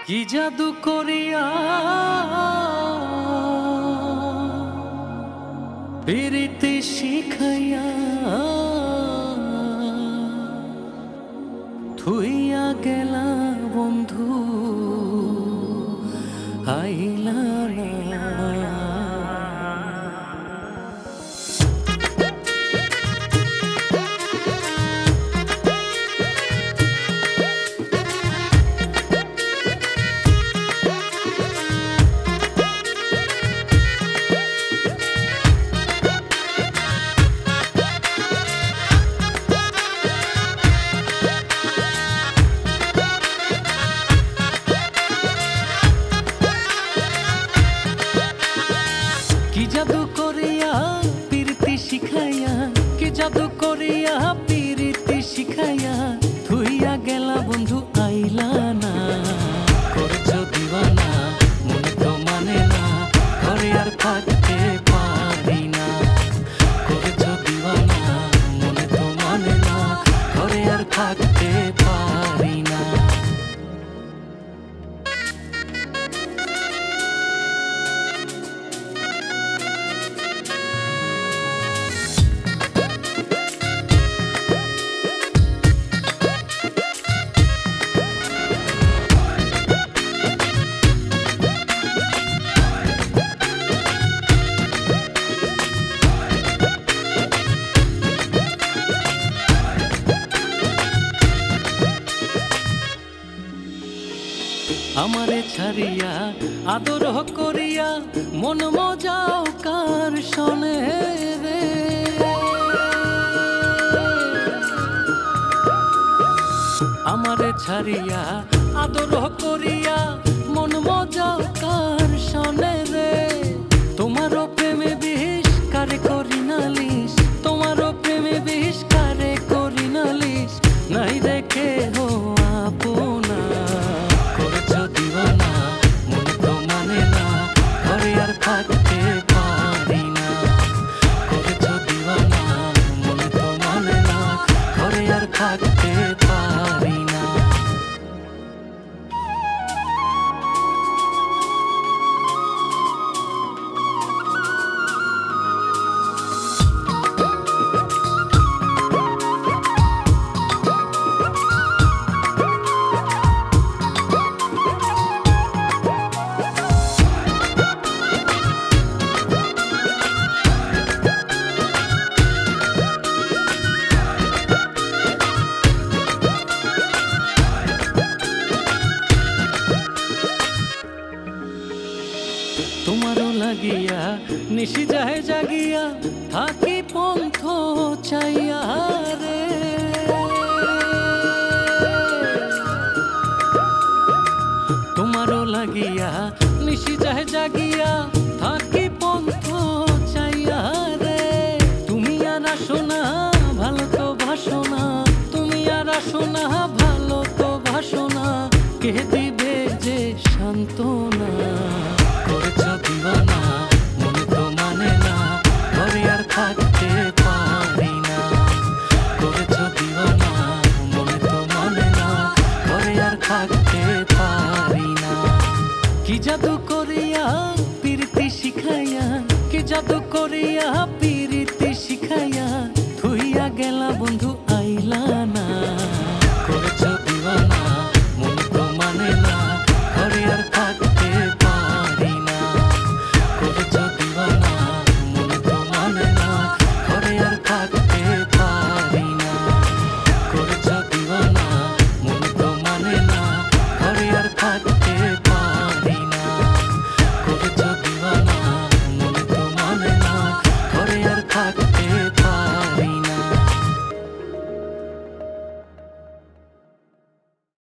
কি জাদু করিয়া প্রীতি শিখাইয়া থুইয়া গেলা বন্ধু আইলা না। কি জাদু করিয়া প্রীতি শিখাইয়া, কি জাদু করিয়া প্রীতি শিখাইয়া থুইয়া গেলা বন্ধু আইলা না। করছো দিওয়ানা মনে তো মানে না, ঘরে আর থাকতে পারি না। করছো দিওয়ানা মনে তো মানে না, ঘরে আর থাকতে পারি না। আমারে ছাড়িয়া আদর করিয়া মন মজাও কার শোনে রে। আমারে ছাড়িয়া আদর করিয়া মন মজাও কার শোনে রে। তোমারও প্রেমে বিষ কারে করি নালিশ, তোমারও প্রেমে বিষ কারে করি নালিশ। নাই রেখে হো আপনা থাকতে পারি না। করেছো দিওয়ানা মনে তো মানে না, ঘরে আর থাকতে পারি না। তোমারও লাগিয়া নিশি যায় জাগিয়া থাকি পন্থ চাইয়া রে। তোমারও লাগিয়া নিশি যায় জাগিয়া থাকি পন্থ চাইয়া রে। তুমি আর আসো না ভালো তো ভাসো না, তুমি আর আসো না ভালো তো ভাসো না। কে দিবে যে সান্ত্বনা। করছো দিওয়ানা মনে তো মানে না, ঘরে আর থাকতে পারি না। করছো দিওয়ানা মনে তো মানে না, ঘরে আর থাকতে পারি না। কি জাদু করিয়া প্রীতি শিখাইয়া, কি জাদু করিয়া প্রীতি শিখাইয়া থুইয়া গেলা বন্ধু